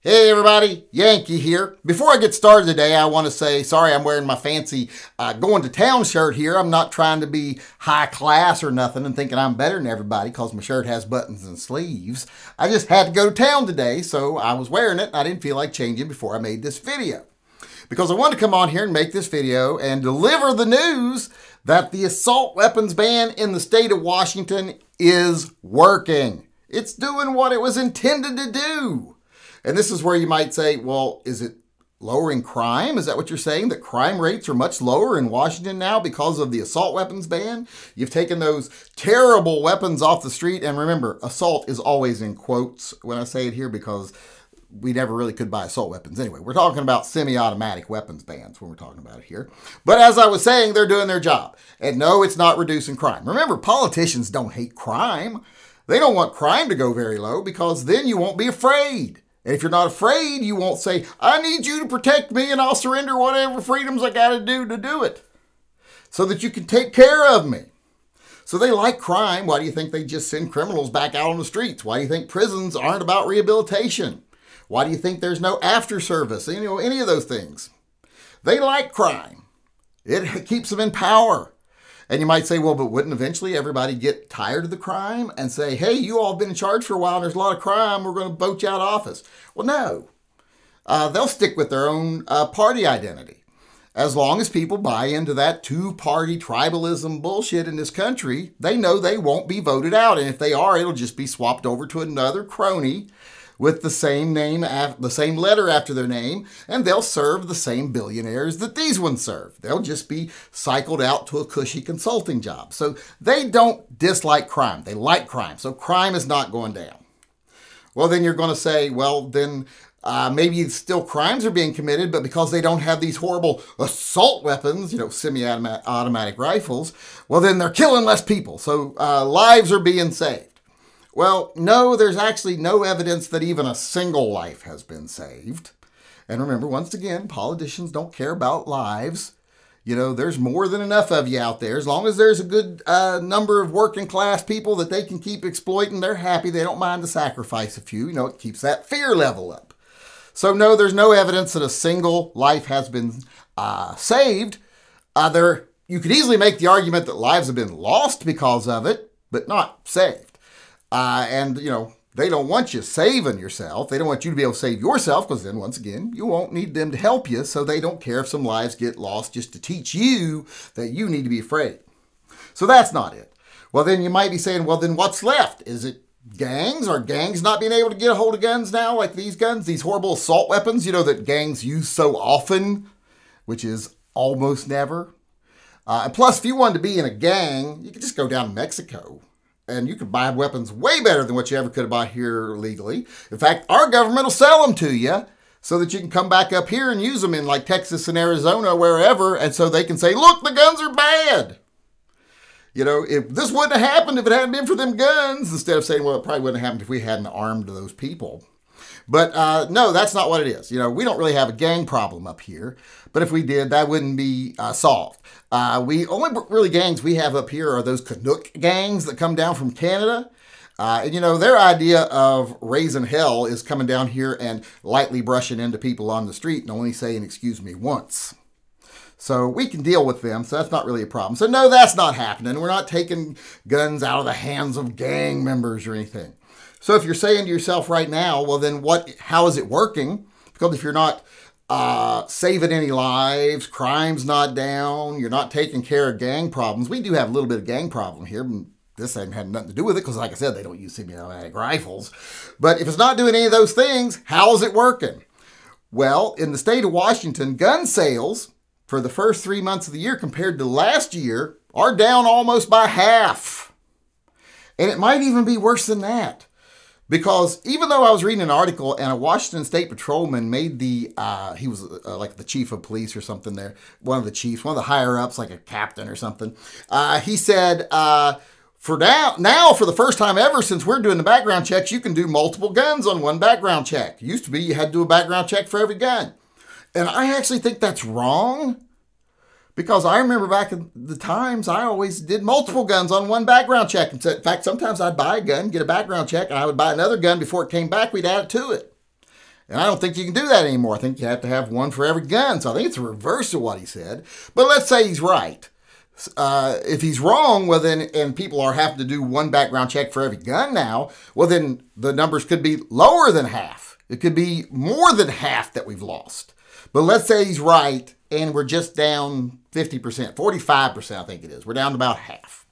Hey everybody, Yankee here. Before I get started today, I want to say sorry I'm wearing my fancy going to town shirt here. I'm not trying to be high class or nothing and thinking I'm better than everybody because my shirt has buttons and sleeves. I just had to go to town today, so I was wearing it and I didn't feel like changing before I made this video. Because I wanted to come on here and make this video and deliver the news that the assault weapons ban in the state of Washington is working. It's doing what it was intended to do. And this is where you might say, well, is it lowering crime? Is that what you're saying? That crime rates are much lower in Washington now because of the assault weapons ban? You've taken those terrible weapons off the street. And remember, assault is always in quotes when I say it here because we never really could buy assault weapons. Anyway, we're talking about semi-automatic weapons bans when we're talking about it here. But as I was saying, they're doing their job. And no, it's not reducing crime. Remember, politicians don't hate crime. They don't want crime to go very low because then you won't be afraid. And if you're not afraid, you won't say, I need you to protect me and I'll surrender whatever freedoms I got to do it. So that you can take care of me. So they like crime. Why do you think they just send criminals back out on the streets? Why do you think prisons aren't about rehabilitation? Why do you think there's no after service? You know, any of those things. They like crime. It keeps them in power. And you might say, well, but wouldn't eventually everybody get tired of the crime and say, hey, you all have been in charge for a while and there's a lot of crime, we're going to vote you out of office. Well, no. They'll stick with their own party identity. As long as people buy into that two-party tribalism bullshit in this country, they know they won't be voted out. And if they are, it'll just be swapped over to another crony with the same name, the same letter after their name, and they'll serve the same billionaires that these ones serve. They'll just be cycled out to a cushy consulting job. So they don't dislike crime. They like crime. So crime is not going down. Well, then you're going to say, well, then maybe still crimes are being committed, but because they don't have these horrible assault weapons, you know, semi-automatic rifles, well, then they're killing less people. So lives are being saved. Well, no, there's actually no evidence that even a single life has been saved. And remember, once again, politicians don't care about lives. You know, there's more than enough of you out there. As long as there's a good number of working class people that they can keep exploiting, they're happy. They don't mind to sacrifice a few. You know, it keeps that fear level up. So no, there's no evidence that a single life has been saved. You could easily make the argument that lives have been lost because of it, but not saved. And, you know, they don't want you saving yourself. They don't want you to be able to save yourself because then, once again, you won't need them to help you. So they don't care if some lives get lost just to teach you that you need to be afraid. So that's not it. Well, then you might be saying, well, then what's left? Is it gangs? Are gangs not being able to get a hold of guns now, like these guns, these horrible assault weapons, you know, that gangs use so often, which is almost never. And plus, if you wanted to be in a gang, you could just go down to Mexico. And you could buy weapons way better than what you ever could have bought here legally. In fact, our government will sell them to you so that you can come back up here and use them in like Texas and Arizona, wherever. And so they can say, look, the guns are bad. You know, if this wouldn't have happened if it hadn't been for them guns, instead of saying, well, it probably wouldn't have happened if we hadn't armed those people. But no, that's not what it is. You know, we don't really have a gang problem up here. But if we did, that wouldn't be solved. We only really gangs we have up here are those Canuck gangs that come down from Canada. And, you know, their idea of raising hell is coming down here and lightly brushing into people on the street and only saying, excuse me, once. So we can deal with them, so that's not really a problem. So no, that's not happening. We're not taking guns out of the hands of gang members or anything. So if you're saying to yourself right now, well, then how is it working? Because if you're not saving any lives, crime's not down, you're not taking care of gang problems. We do have a little bit of gang problem here. This ain't had nothing to do with it because, like I said, they don't use semi-automatic rifles. But if it's not doing any of those things, how is it working? Well, in the state of Washington, gun sales for the first 3 months of the year compared to last year are down almost by half. And it might even be worse than that. Because even though I was reading an article and a Washington State patrolman made he was like the chief of police or something there, one of the chiefs, one of the higher ups, like a captain or something. He said, for the first time ever since we're doing the background checks, you can do multiple guns on one background check. It used to be you had to do a background check for every gun. And I actually think that's wrong. Because I remember back in the times, I always did multiple guns on one background check. In fact, sometimes I'd buy a gun, get a background check, and I would buy another gun before it came back. We'd add it to it. And I don't think you can do that anymore. I think you have to have one for every gun. So I think it's the reverse of what he said. But let's say he's right. If he's wrong, well then, and people are having to do one background check for every gun now, well then the numbers could be lower than half. It could be more than half that we've lost. But let's say he's right and we're just down 50%, 45% I think it is. We're down to about half.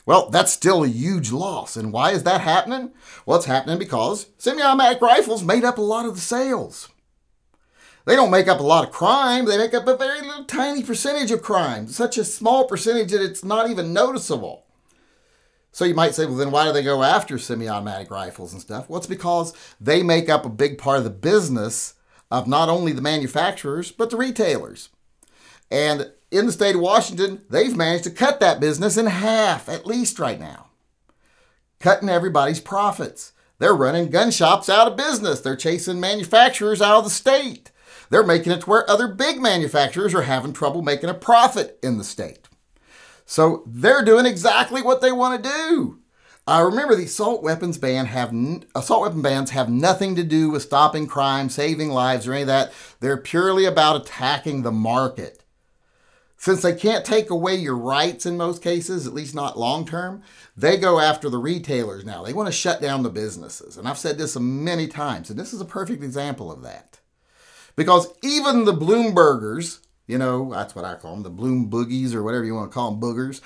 Well, that's still a huge loss. And why is that happening? Well, it's happening because semi-automatic rifles made up a lot of the sales. They don't make up a lot of crime. They make up a very little tiny percentage of crime. Such a small percentage that it's not even noticeable. So you might say, well, then why do they go after semi-automatic rifles and stuff? Well, it's because they make up a big part of the business of not only the manufacturers, but the retailers. And in the state of Washington, they've managed to cut that business in half, at least right now. Cutting everybody's profits. They're running gun shops out of business. They're chasing manufacturers out of the state. They're making it to where other big manufacturers are having trouble making a profit in the state. So they're doing exactly what they want to do. Remember, the assault weapons bans have nothing to do with stopping crime, saving lives, or any of that. They're purely about attacking the market. Since they can't take away your rights in most cases, at least not long term, they go after the retailers now. They want to shut down the businesses. And I've said this many times, and this is a perfect example of that. Because even the Bloombergers, you know, that's what I call them, the Bloom Boogies or whatever you want to call them, boogers,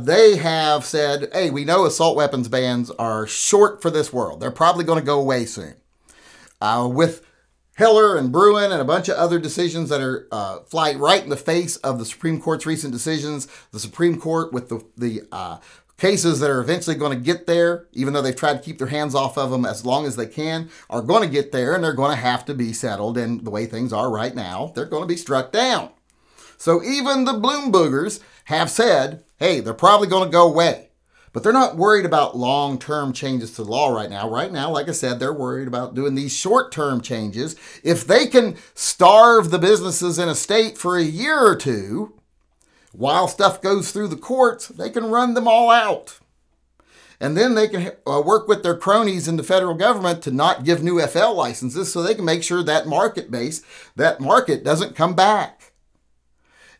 they have said, hey, we know assault weapons bans are short for this world. They're probably going to go away soon. With Heller and Bruin and a bunch of other decisions that are fly right in the face of the Supreme Court's recent decisions, the Supreme Court with the cases that are eventually going to get there, even though they've tried to keep their hands off of them as long as they can, are going to get there, and they're going to have to be settled. And the way things are right now, they're going to be struck down. So even the Bloom Boogers have said, hey, they're probably going to go away. But they're not worried about long-term changes to the law right now. Right now, like I said, they're worried about doing these short-term changes. If they can starve the businesses in a state for a year or two, while stuff goes through the courts, they can run them all out. And then they can work with their cronies in the federal government to not give new FL licenses so they can make sure that market doesn't come back.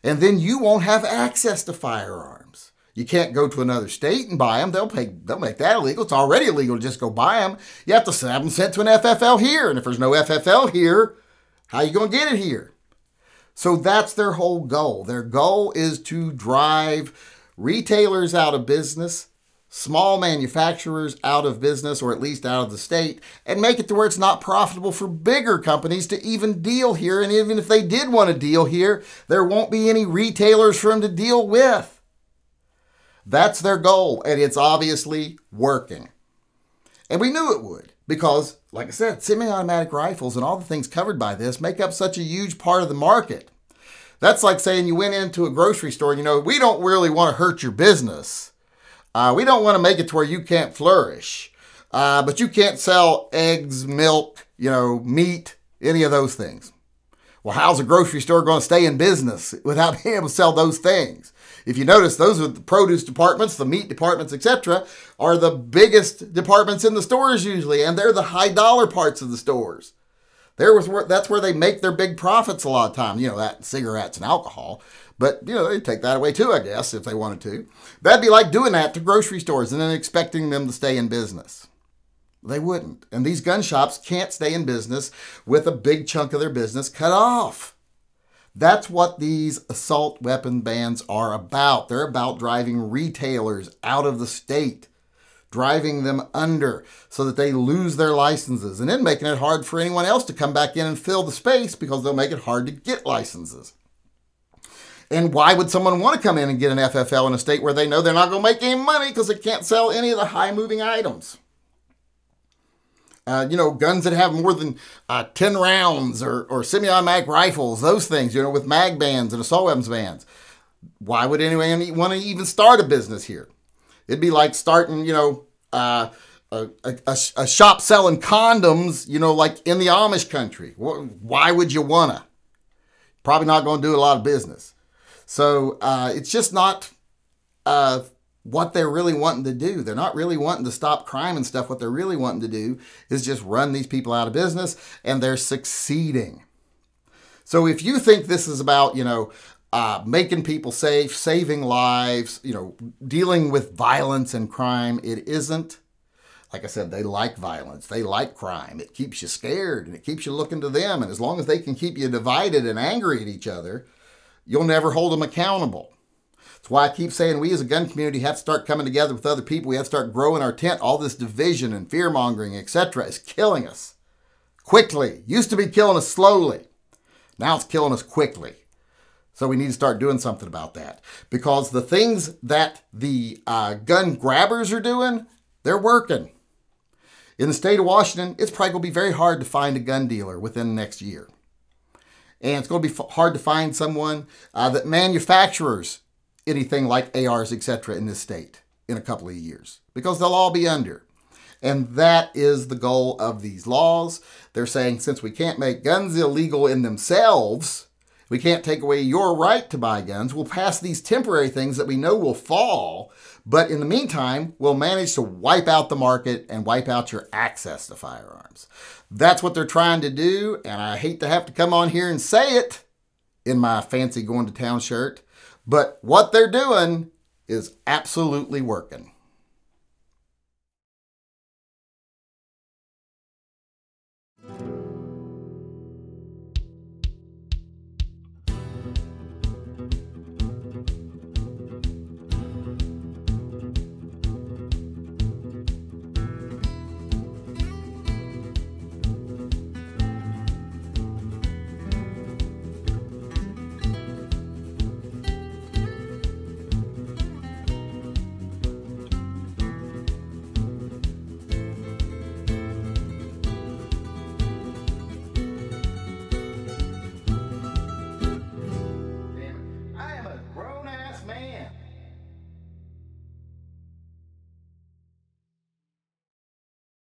And then you won't have access to firearms. You can't go to another state and buy them. They'll make that illegal. It's already illegal to just go buy them. You have to have them sent to an FFL here. And if there's no FFL here, how are you going to get it here? So that's their whole goal. Their goal is to drive retailers out of business, small manufacturers out of business, or at least out of the state, and make it to where it's not profitable for bigger companies to even deal here. And even if they did want to deal here, there won't be any retailers for them to deal with. That's their goal, and it's obviously working. And we knew it would. Because, like I said, semi-automatic rifles and all the things covered by this make up such a huge part of the market. That's like saying you went into a grocery store and, you know, we don't really want to hurt your business. We don't want to make it to where you can't flourish. But you can't sell eggs, milk, you know, meat, any of those things. Well, how's a grocery store going to stay in business without being able to sell those things? If you notice, those are the produce departments, the meat departments, etc., are the biggest departments in the stores usually, and they're the high dollar parts of the stores. That's where they make their big profits a lot of times, you know, that cigarettes and alcohol. But, you know, they'd take that away too, I guess, if they wanted to. That'd be like doing that to grocery stores and then expecting them to stay in business. They wouldn't. And these gun shops can't stay in business with a big chunk of their business cut off. That's what these assault weapon bans are about. They're about driving retailers out of the state, driving them under so that they lose their licenses, and then making it hard for anyone else to come back in and fill the space because they'll make it hard to get licenses. And why would someone want to come in and get an FFL in a state where they know they're not going to make any money because they can't sell any of the high-moving items? You know, guns that have more than 10 rounds or semi-automatic rifles, those things, you know, with mag bans and assault weapons bans. Why would anyone want to even start a business here? It'd be like starting, you know, a shop selling condoms, you know, like in the Amish country. Why would you want to? Probably not going to do a lot of business. So it's just not what they're really wanting to do. They're not really wanting to stop crime and stuff. What they're really wanting to do is just run these people out of business, and they're succeeding. So if you think this is about, making people safe, saving lives, dealing with violence and crime, it isn't. Like I said, they like violence. They like crime. It keeps you scared and it keeps you looking to them. And as long as they can keep you divided and angry at each other, you'll never hold them accountable. That's why I keep saying we as a gun community have to start coming together with other people. We have to start growing our tent. All this division and fear-mongering, etc. is killing us quickly. Used to be killing us slowly. Now it's killing us quickly. So we need to start doing something about that. Because the things that the gun grabbers are doing, they're working. In the state of Washington, it's probably going to be very hard to find a gun dealer within the next year. And it's going to be hard to find someone that manufactures anything like ARs, etc. in this state in a couple of years. Because they'll all be under. And that is the goal of these laws. They're saying since we can't make guns illegal in themselves, we can't take away your right to buy guns, we'll pass these temporary things that we know will fall, but in the meantime, we'll manage to wipe out the market and wipe out your access to firearms. That's what they're trying to do, and I hate to have to come on here and say it in my fancy going to town shirt, but what they're doing is absolutely working.